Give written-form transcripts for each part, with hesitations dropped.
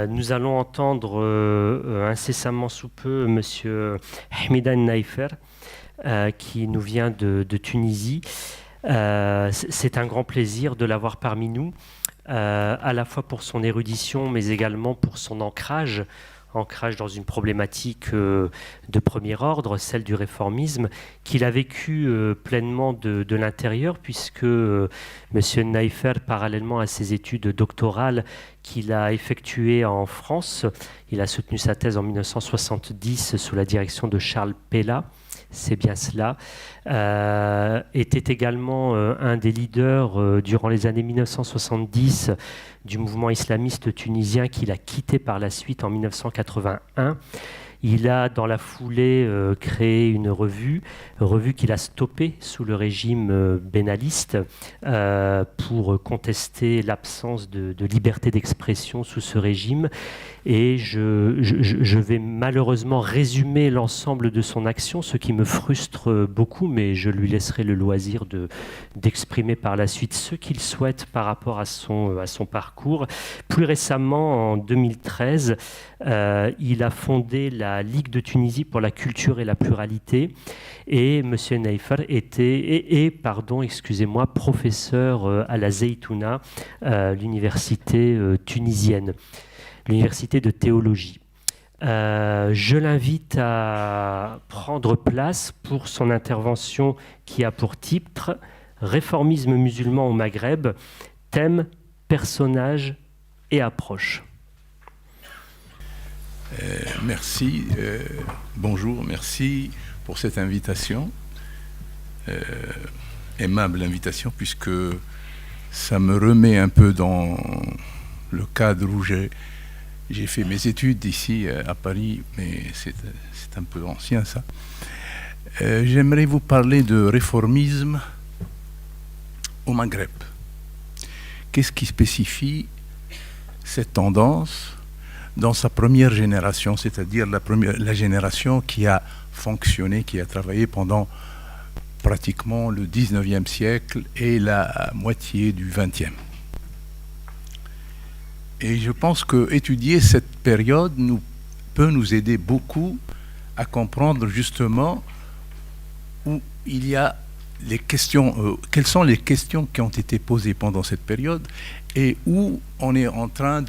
Nous allons entendre incessamment sous peu Monsieur Hamidan Naifer, qui nous vient de Tunisie. C'est un grand plaisir de l'avoir parmi nous, à la fois pour son érudition, mais également pour son ancrage dans une problématique de premier ordre, celle du réformisme, qu'il a vécu pleinement de l'intérieur, puisque M. Naifer, parallèlement à ses études doctorales qu'il a effectuées en France, il a soutenu sa thèse en 1970 sous la direction de Charles Pella, c'est bien cela, était également un des leaders durant les années 1970 du mouvement islamiste tunisien qu'il a quitté par la suite en 1981. Il a, dans la foulée, créé une revue qu'il a stoppée sous le régime bénaliste pour contester l'absence de liberté d'expression sous ce régime. Et je vais malheureusement résumer l'ensemble de son action, ce qui me frustre beaucoup, mais je lui laisserai le loisir d'exprimer par la suite ce qu'il souhaite par rapport à son parcours. Plus récemment, en 2013, il a fondé la Ligue de Tunisie pour la culture et la pluralité, et M. Naifer est professeur à la Zeytouna, l'université tunisienne, l'université de théologie. Je l'invite à prendre place pour son intervention qui a pour titre « Réformisme musulman au Maghreb, thème, personnages et approche ». Merci, bonjour, merci pour cette invitation, aimable invitation, puisque ça me remet un peu dans le cadre où j'ai fait mes études ici à Paris, mais c'est un peu ancien ça. J'aimerais vous parler de réformisme au Maghreb. Qu'est-ce qui spécifie cette tendance dans sa première génération, c'est-à-dire la génération qui a fonctionné, qui a travaillé pendant pratiquement le 19e siècle et la moitié du 20e. Et je pense qu'étudier cette période peut nous aider beaucoup à comprendre justement où il y a les questions, quelles sont les questions qui ont été posées pendant cette période et où on est en train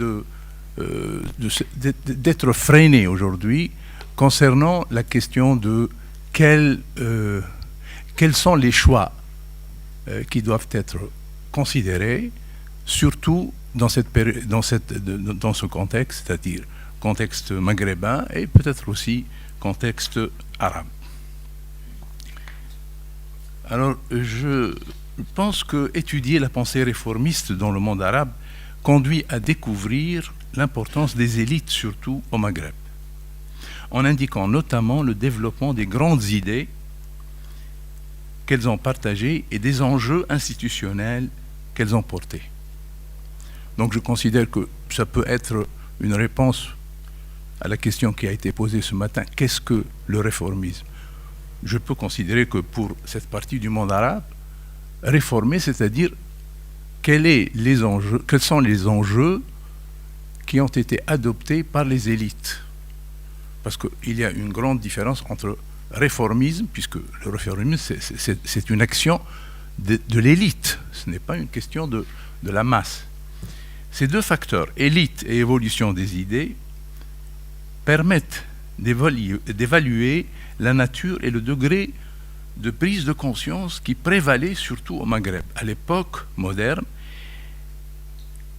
d'être freiné aujourd'hui concernant la question de quels sont les choix qui doivent être considérés, surtout dans ce contexte, c'est-à-dire contexte maghrébin et peut-être aussi contexte arabe. Alors, je pense qu'étudier la pensée réformiste dans le monde arabe conduit à découvrir l'importance des élites, surtout au Maghreb, en indiquant notamment le développement des grandes idées qu'elles ont partagées et des enjeux institutionnels qu'elles ont portés. Donc je considère que ça peut être une réponse à la question qui a été posée ce matin, qu'est-ce que le réformisme ? Je peux considérer que pour cette partie du monde arabe, réformer, c'est-à-dire quels sont les enjeux qui ont été adoptés par les élites. Parce qu'il y a une grande différence entre réformisme, puisque le réformisme, c'est une action de l'élite, ce n'est pas une question de la masse. Ces deux facteurs, élite et évolution des idées, permettent d'évaluer la nature et le degré de prise de conscience qui prévalait surtout au Maghreb, à l'époque moderne,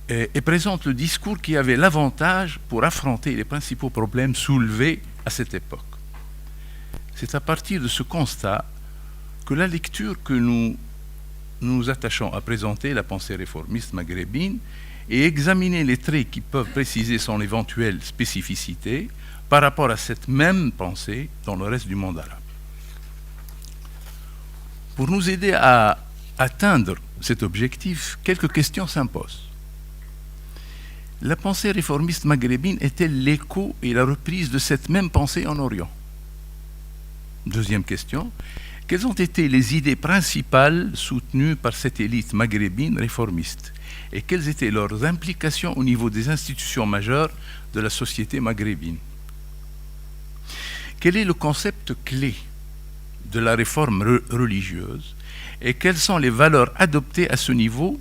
et présente le discours qui avait l'avantage pour affronter les principaux problèmes soulevés à cette époque. C'est à partir de ce constat que la lecture que nous nous attachons à présenter la pensée réformiste maghrébine et examiner les traits qui peuvent préciser son éventuelle spécificité par rapport à cette même pensée dans le reste du monde arabe. Pour nous aider à atteindre cet objectif, quelques questions s'imposent. La pensée réformiste maghrébine est-elle l'écho et la reprise de cette même pensée en Orient ? Deuxième question, quelles ont été les idées principales soutenues par cette élite maghrébine réformiste ? et quelles étaient leurs implications au niveau des institutions majeures de la société maghrébine. Quel est le concept clé de la réforme religieuse et quelles sont les valeurs adoptées à ce niveau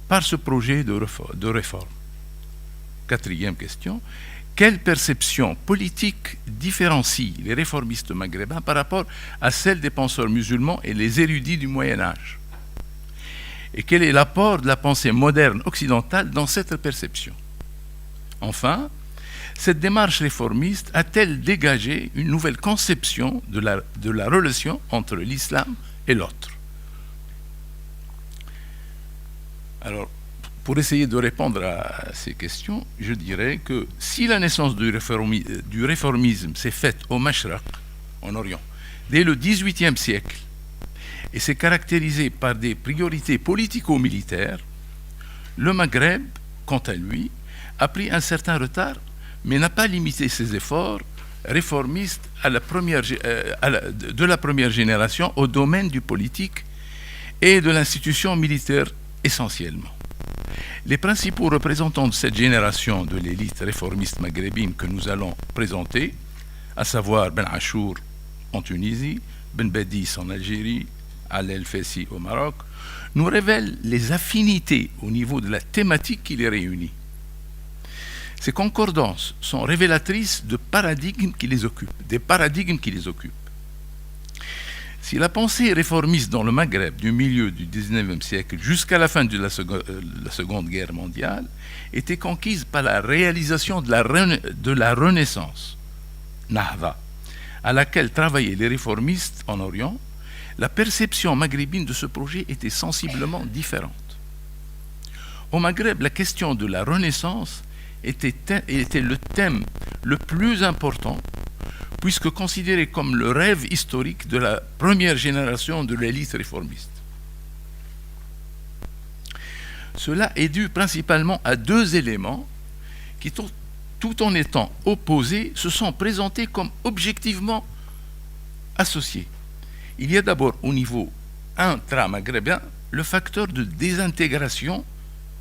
par ce projet de réforme? Quatrième question, quelle perception politique différencie les réformistes maghrébins par rapport à celle des penseurs musulmans et les érudits du Moyen-Âge? Et quel est l'apport de la pensée moderne occidentale dans cette perception? Enfin, cette démarche réformiste a-t-elle dégagé une nouvelle conception de la relation entre l'islam et l'autre? Alors, pour essayer de répondre à ces questions, je dirais que si la naissance du réformisme s'est faite au Mashraq, en Orient, dès le XVIIIe siècle, et s'est caractérisée par des priorités politico-militaires, le Maghreb, quant à lui, a pris un certain retard, mais n'a pas limité ses efforts réformistes de la première génération au domaine du politique et de l'institution militaire essentiellement. Les principaux représentants de cette génération de l'élite réformiste maghrébine que nous allons présenter, à savoir Ben Achour en Tunisie, Ben Badis en Algérie, Al El-Fessi au Maroc, nous révèlent les affinités au niveau de la thématique qui les réunit. Ces concordances sont révélatrices de paradigmes qui les occupent, des paradigmes qui les occupent. Si la pensée réformiste dans le Maghreb du milieu du XIXe siècle jusqu'à la fin de la Seconde Guerre mondiale était conquise par la réalisation de la Renaissance, Nahda, à laquelle travaillaient les réformistes en Orient, la perception maghrébine de ce projet était sensiblement différente. Au Maghreb, la question de la Renaissance était le thème le plus important, puisque considéré comme le rêve historique de la première génération de l'élite réformiste. Cela est dû principalement à deux éléments qui, tout en étant opposés, se sont présentés comme objectivement associés. Il y a d'abord au niveau intra-maghrébin le facteur de désintégration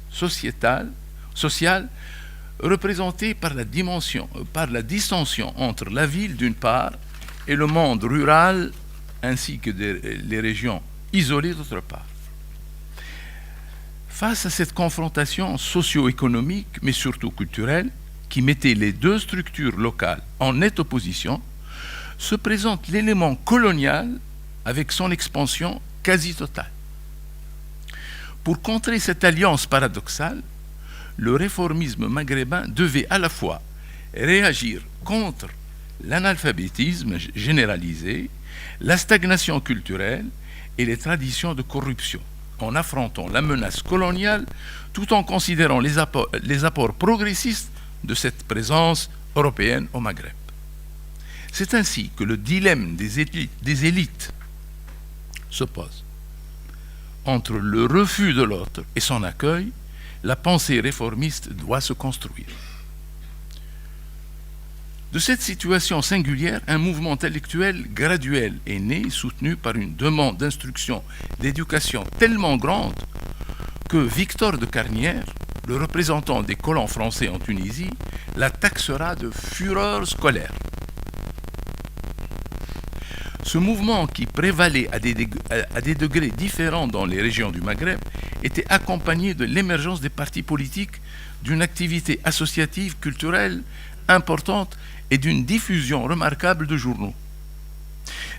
sociale représenté par la distinction entre la ville d'une part et le monde rural ainsi que les régions isolées d'autre part. Face à cette confrontation socio-économique mais surtout culturelle qui mettait les deux structures locales en nette opposition, se présente l'élément colonial avec son expansion quasi totale. Pour contrer cette alliance paradoxale, le réformisme maghrébin devait à la fois réagir contre l'analphabétisme généralisé, la stagnation culturelle et les traditions de corruption, en affrontant la menace coloniale tout en considérant les apports progressistes de cette présence européenne au Maghreb. C'est ainsi que le dilemme des élites se pose. Entre le refus de l'autre et son accueil, la pensée réformiste doit se construire. De cette situation singulière, un mouvement intellectuel graduel est né, soutenu par une demande d'instruction, d'éducation tellement grande que Victor de Carnière, le représentant des colons français en Tunisie, la taxera de fureur scolaire. Ce mouvement qui prévalait à des degrés différents dans les régions du Maghreb était accompagné de l'émergence des partis politiques, d'une activité associative, culturelle importante et d'une diffusion remarquable de journaux.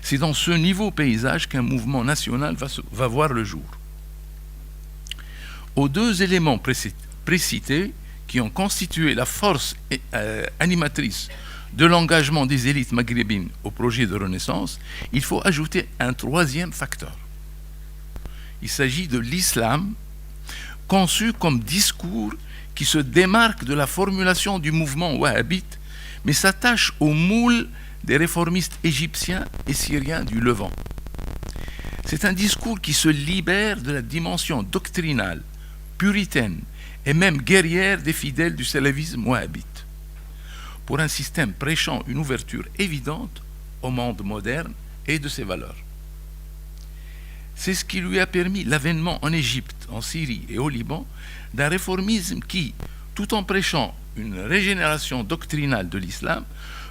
C'est dans ce nouveau paysage qu'un mouvement national va voir le jour. Aux deux éléments précités qui ont constitué la force animatrice de l'engagement des élites maghrébines au projet de Renaissance, il faut ajouter un troisième facteur. Il s'agit de l'islam, conçu comme discours qui se démarque de la formulation du mouvement wahhabite, mais s'attache au moule des réformistes égyptiens et syriens du Levant. C'est un discours qui se libère de la dimension doctrinale, puritaine et même guerrière des fidèles du salafisme wahhabite, pour un système prêchant une ouverture évidente au monde moderne et de ses valeurs. C'est ce qui lui a permis l'avènement en Égypte, en Syrie et au Liban d'un réformisme qui, tout en prêchant une régénération doctrinale de l'islam,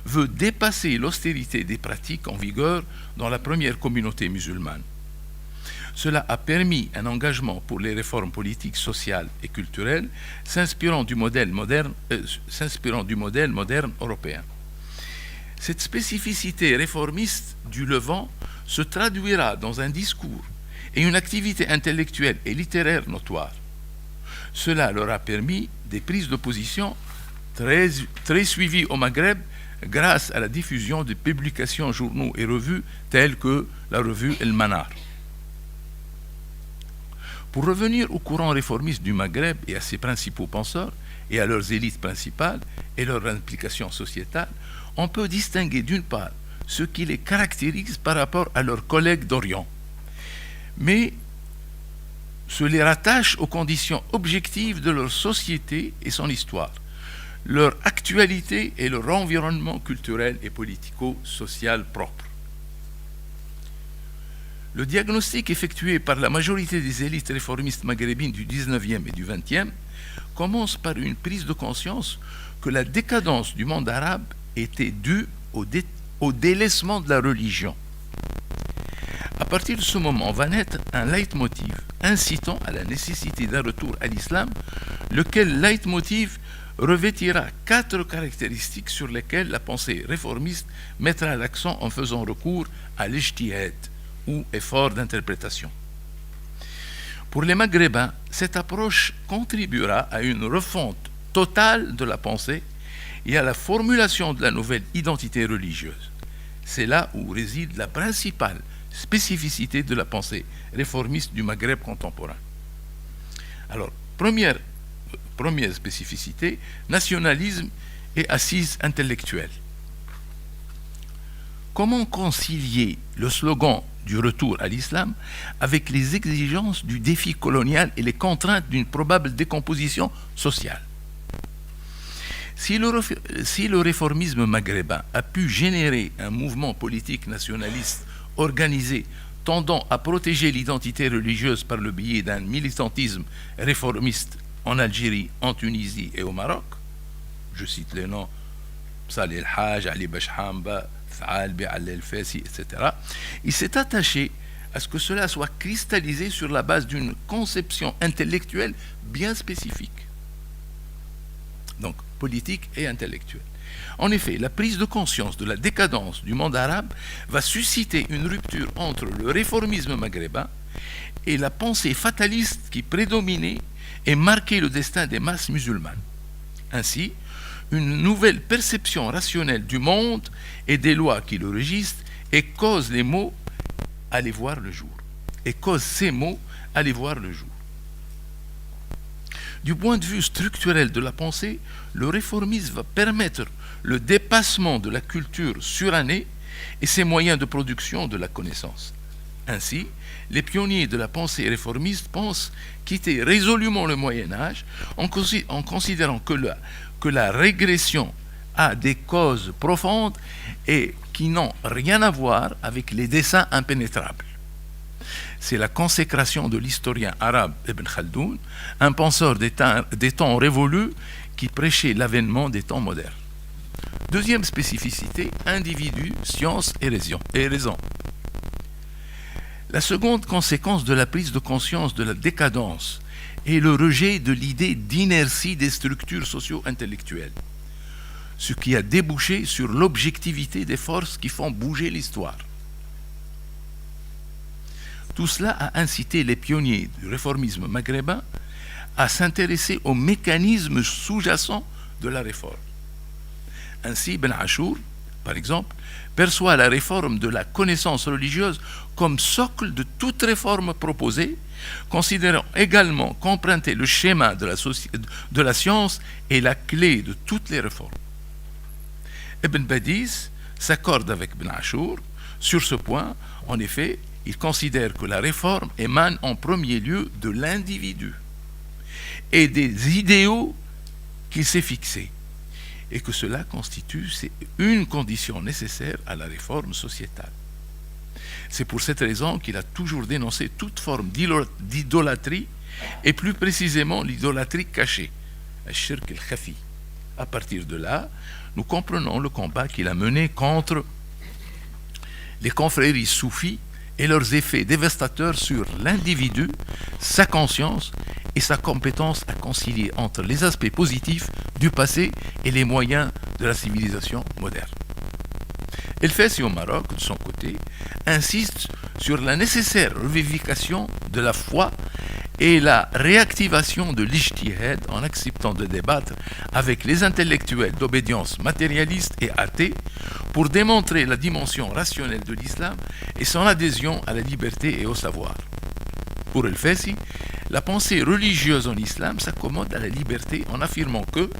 veut dépasser l'austérité des pratiques en vigueur dans la première communauté musulmane. Cela a permis un engagement pour les réformes politiques, sociales et culturelles, s'inspirant du modèle moderne européen. Cette spécificité réformiste du Levant se traduira dans un discours et une activité intellectuelle et littéraire notoire. Cela leur a permis des prises de position très suivies au Maghreb grâce à la diffusion de publications, journaux et revues telles que la revue El Manar. Pour revenir au courant réformiste du Maghreb et à ses principaux penseurs et à leurs élites principales et leur implication sociétale, on peut distinguer d'une part ce qui les caractérise par rapport à leurs collègues d'Orient, mais se les rattache aux conditions objectives de leur société et son histoire, leur actualité et leur environnement culturel et politico-social propre. Le diagnostic effectué par la majorité des élites réformistes maghrébines du 19e et du 20e commence par une prise de conscience que la décadence du monde arabe était due au délaissement de la religion. À partir de ce moment va naître un leitmotiv incitant à la nécessité d'un retour à l'islam, lequel leitmotiv revêtira 4 caractéristiques sur lesquelles la pensée réformiste mettra l'accent en faisant recours à l'ijtihad, ou effort d'interprétation. Pour les Maghrébins, cette approche contribuera à une refonte totale de la pensée et à la formulation de la nouvelle identité religieuse. C'est là où réside la principale spécificité de la pensée réformiste du Maghreb contemporain. Alors, première spécificité, nationalisme et assise intellectuelle. Comment concilier le slogan du retour à l'islam avec les exigences du défi colonial et les contraintes d'une probable décomposition sociale? Si le réformisme maghrébin a pu générer un mouvement politique nationaliste organisé tendant à protéger l'identité religieuse par le biais d'un militantisme réformiste en Algérie, en Tunisie et au Maroc, je cite les noms Salih El-Hajj, Ali Bashhamba, Faalbi, Ali El-Fassi, etc., il s'est attaché à ce que cela soit cristallisé sur la base d'une conception intellectuelle bien spécifique. Donc, politique et intellectuelle. En effet, la prise de conscience de la décadence du monde arabe va susciter une rupture entre le réformisme maghrébin et la pensée fataliste qui prédominait et marquait le destin des masses musulmanes. Ainsi, une nouvelle perception rationnelle du monde et des lois qui le régissent et cause les mots aller voir le jour. Et cause ces mots aller voir le jour. Du point de vue structurel de la pensée, le réformisme va permettre le dépassement de la culture surannée et ses moyens de production de la connaissance. Ainsi, les pionniers de la pensée réformiste pensent quitter résolument le Moyen-Âge en considérant que la régression a des causes profondes et qui n'ont rien à voir avec les desseins impénétrables. C'est la consécration de l'historien arabe Ibn Khaldoun, un penseur des temps révolus qui prêchait l'avènement des temps modernes. Deuxième spécificité, individu, science et raison. La seconde conséquence de la prise de conscience de la décadence est le rejet de l'idée d'inertie des structures socio-intellectuelles, ce qui a débouché sur l'objectivité des forces qui font bouger l'histoire. Tout cela a incité les pionniers du réformisme maghrébin à s'intéresser aux mécanismes sous-jacents de la réforme. Ainsi, Ibn Achour, par exemple, perçoit la réforme de la connaissance religieuse comme socle de toute réforme proposée, considérant également qu'emprunter le schéma de la science est la clé de toutes les réformes. Ibn Badiz s'accorde avec Ibn Achour sur ce point. En effet, il considère que la réforme émane en premier lieu de l'individu et des idéaux qu'il s'est fixés, et que cela constitue une condition nécessaire à la réforme sociétale. C'est pour cette raison qu'il a toujours dénoncé toute forme d'idolâtrie, et plus précisément l'idolâtrie cachée, al-shirk al-khafi. À partir de là, nous comprenons le combat qu'il a mené contre les confréries soufis et leurs effets dévastateurs sur l'individu, sa conscience et sa compétence à concilier entre les aspects positifs du passé et les moyens de la civilisation moderne. El Fessi au Maroc, de son côté, insiste sur la nécessaire revivification de la foi et la réactivation de l'ijtihad en acceptant de débattre avec les intellectuels d'obédience matérialiste et athée pour démontrer la dimension rationnelle de l'islam et son adhésion à la liberté et au savoir. Pour El Fessi, la pensée religieuse en islam s'accommode à la liberté en affirmant que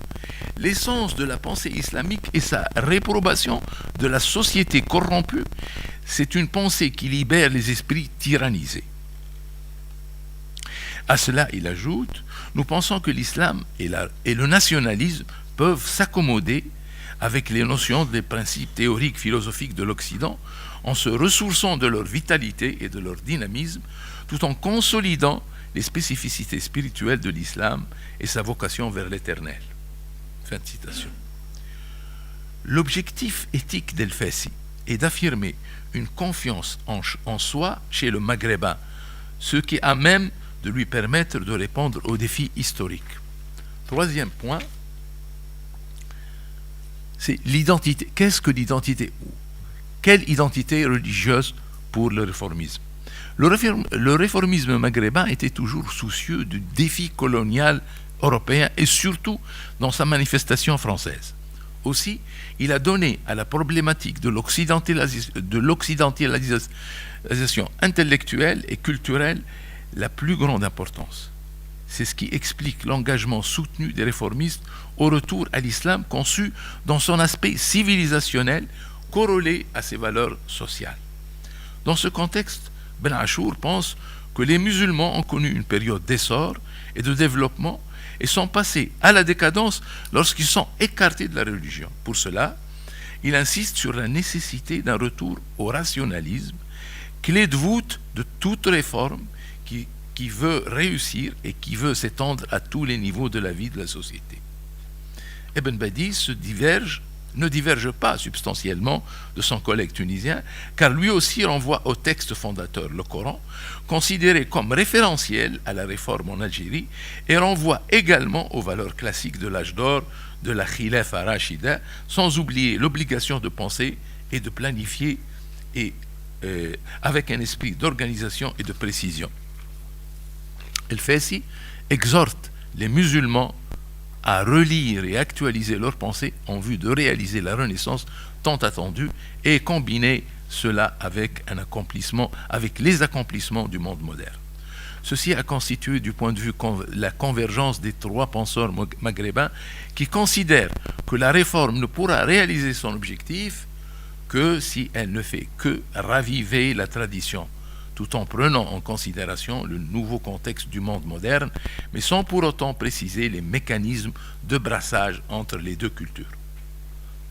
l'essence de la pensée islamique est sa réprobation de la société corrompue. C'est une pensée qui libère les esprits tyrannisés. À cela, il ajoute, nous pensons que l'islam et le nationalisme peuvent s'accommoder avec les notions des principes théoriques philosophiques de l'Occident en se ressourçant de leur vitalité et de leur dynamisme, tout en consolidant les spécificités spirituelles de l'islam et sa vocation vers l'éternel. Fin de citation. L'objectif éthique d'El Fessi est d'affirmer une confiance en soi chez le Maghrébin, ce qui a même de lui permettre de répondre aux défis historiques. Troisième point, c'est l'identité. Qu'est-ce que l'identité? Quelle identité religieuse pour le réformisme? Le réformisme maghrébin était toujours soucieux du défi colonial européen et surtout dans sa manifestation française. Aussi, il a donné à la problématique de l'occidentalisation intellectuelle et culturelle la plus grande importance. C'est ce qui explique l'engagement soutenu des réformistes au retour à l'islam conçu dans son aspect civilisationnel corrélé à ses valeurs sociales. Dans ce contexte, Ben Achour pense que les musulmans ont connu une période d'essor et de développement et sont passés à la décadence lorsqu'ils sont écartés de la religion. Pour cela, il insiste sur la nécessité d'un retour au rationalisme, clé de voûte de toute réforme qui veut réussir et qui veut s'étendre à tous les niveaux de la vie de la société. Ibn Badi ne diverge pas substantiellement de son collègue tunisien, car lui aussi renvoie au texte fondateur, le Coran, considéré comme référentiel à la réforme en Algérie, et renvoie également aux valeurs classiques de l'âge d'or de la Khilafa Rachida, sans oublier l'obligation de penser et de planifier avec un esprit d'organisation et de précision. El Fessi exhorte les musulmans à relire et actualiser leurs pensées en vue de réaliser la renaissance tant attendue et combiner cela avec les accomplissements du monde moderne. Ceci a constitué du point de vue la convergence des trois penseurs maghrébins qui considèrent que la réforme ne pourra réaliser son objectif que si elle ne fait que raviver la tradition, tout en prenant en considération le nouveau contexte du monde moderne, mais sans pour autant préciser les mécanismes de brassage entre les deux cultures.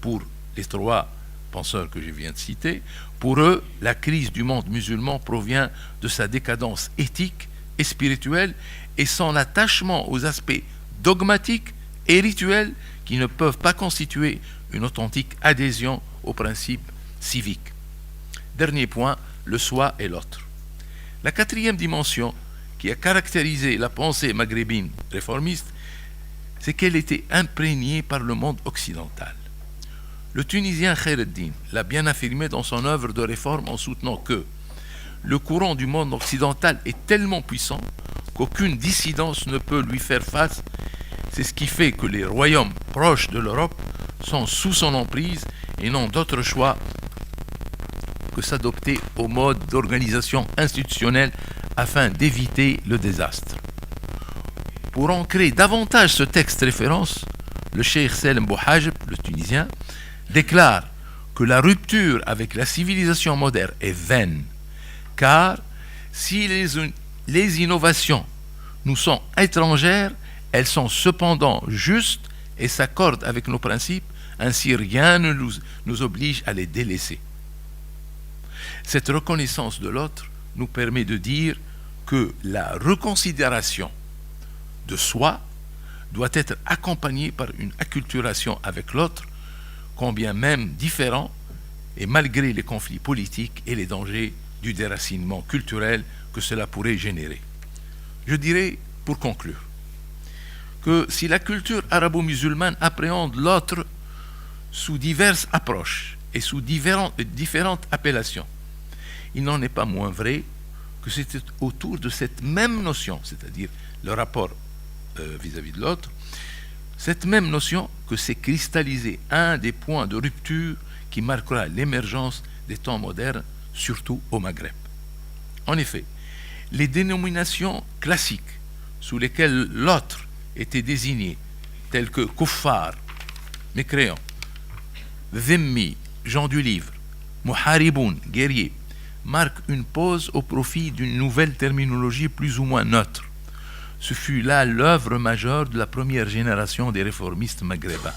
Pour les trois penseurs que je viens de citer, pour eux, la crise du monde musulman provient de sa décadence éthique et spirituelle et son attachement aux aspects dogmatiques et rituels qui ne peuvent pas constituer une authentique adhésion aux principes civiques. Dernier point, le soi et l'autre. La quatrième dimension qui a caractérisé la pensée maghrébine réformiste, c'est qu'elle était imprégnée par le monde occidental. Le Tunisien Khaireddin l'a bien affirmé dans son œuvre de réforme en soutenant que le courant du monde occidental est tellement puissant qu'aucune dissidence ne peut lui faire face. C'est ce qui fait que les royaumes proches de l'Europe sont sous son emprise et n'ont d'autre choix que s'adopter au mode d'organisation institutionnelle afin d'éviter le désastre. Pour ancrer davantage ce texte référence, le cheikh Salem Bouhajeb, le Tunisien, déclare que la rupture avec la civilisation moderne est vaine, car si les innovations nous sont étrangères, elles sont cependant justes et s'accordent avec nos principes, ainsi rien ne nous oblige à les délaisser. Cette reconnaissance de l'autre nous permet de dire que la reconsidération de soi doit être accompagnée par une acculturation avec l'autre, combien même différent, et malgré les conflits politiques et les dangers du déracinement culturel que cela pourrait générer. Je dirais, pour conclure, que si la culture arabo-musulmane appréhende l'autre sous diverses approches et sous différentes appellations, il n'en est pas moins vrai que c'est autour de cette même notion, c'est-à-dire le rapport vis-à-vis de l'autre, cette même notion que s'est cristallisé un des points de rupture qui marquera l'émergence des temps modernes, surtout au Maghreb. En effet, les dénominations classiques sous lesquelles l'autre était désigné, telles que kuffar, mécréants, dhimmi, gens du livre, muhariboun, guerriers, marquent une pause au profit d'une nouvelle terminologie plus ou moins neutre. Ce fut là l'œuvre majeure de la première génération des réformistes maghrébins.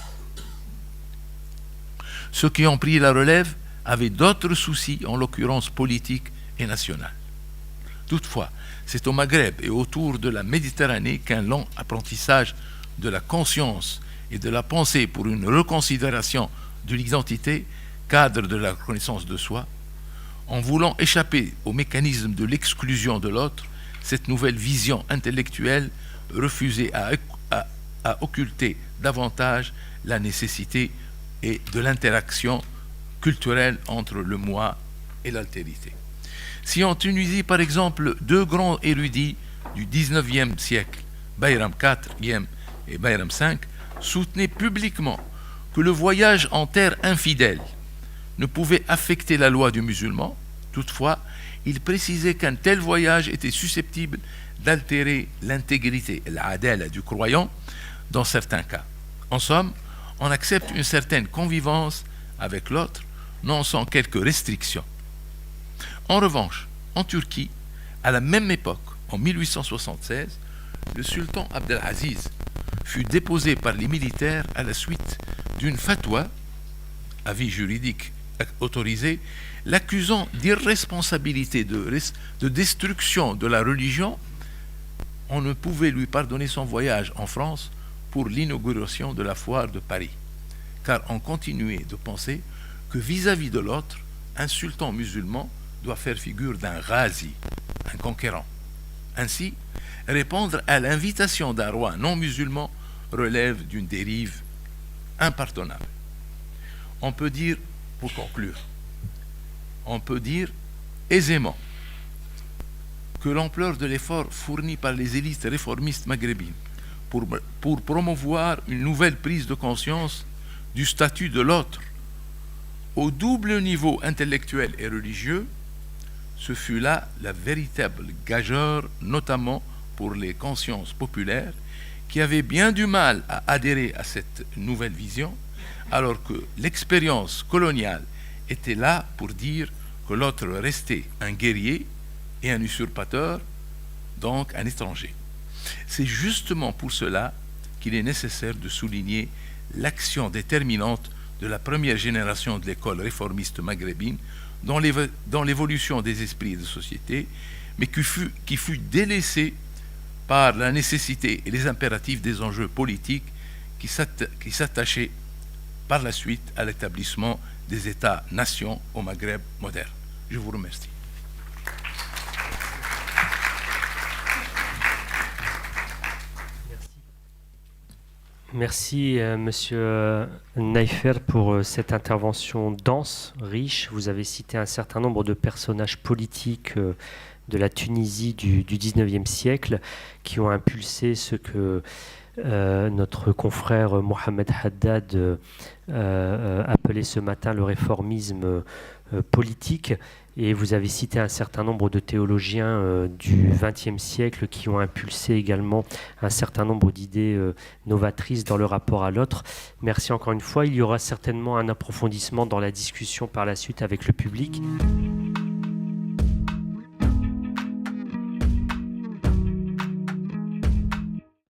Ceux qui ont pris la relève avaient d'autres soucis, en l'occurrence politiques et nationaux. Toutefois, c'est au Maghreb et autour de la Méditerranée qu'un long apprentissage de la conscience et de la pensée pour une reconsidération de l'identité, cadre de la reconnaissance de soi, en voulant échapper au mécanisme de l'exclusion de l'autre, cette nouvelle vision intellectuelle refusait à occulter davantage la nécessité et de l'interaction culturelle entre le moi et l'altérité. Si en Tunisie, par exemple, deux grands érudits du XIXe siècle, Bayram IVe et Bayram V, soutenaient publiquement que le voyage en terre infidèle ne pouvait affecter la loi du musulman, toutefois, ils précisaient qu'un tel voyage était susceptible d'altérer l'intégrité et l'adala du croyant dans certains cas. En somme, on accepte une certaine convivence avec l'autre, non sans quelques restrictions. En revanche, en Turquie, à la même époque, en 1876, le sultan Abdelaziz fut déposé par les militaires à la suite d'une fatwa, avis juridique autorisé, l'accusant d'irresponsabilité de destruction de la religion. On ne pouvait lui pardonner son voyage en France pour l'inauguration de la foire de Paris, car on continuait de penser que vis-à-vis de l'autre, un sultan musulman doit faire figure d'un ghazi, un conquérant. Ainsi, répondre à l'invitation d'un roi non musulman relève d'une dérive impardonnable. On peut dire, pour conclure, on peut dire aisément que l'ampleur de l'effort fourni par les élites réformistes maghrébines pour promouvoir une nouvelle prise de conscience du statut de l'autre au double niveau intellectuel et religieux, ce fut là la véritable gageure, notamment pour les consciences populaires qui avaient bien du mal à adhérer à cette nouvelle vision, alors que l'expérience coloniale était là pour dire que l'autre restait un guerrier et un usurpateur, donc un étranger. C'est justement pour cela qu'il est nécessaire de souligner l'action déterminante de la première génération de l'école réformiste maghrébine dans l'évolution des esprits de société, mais qui fut délaissée par la nécessité et les impératifs des enjeux politiques qui s'attachaient par la suite à l'établissement des États-nations au Maghreb moderne. Je vous remercie. Merci, Monsieur Naifer, pour cette intervention dense, riche. Vous avez cité un certain nombre de personnages politiques de la Tunisie du XIXe siècle qui ont impulsé ce que notre confrère Mohamed Haddad appelait ce matin le réformisme politique. Et vous avez cité un certain nombre de théologiens du XXe siècle qui ont impulsé également un certain nombre d'idées novatrices dans le rapport à l'autre. Merci encore une fois. Il y aura certainement un approfondissement dans la discussion par la suite avec le public.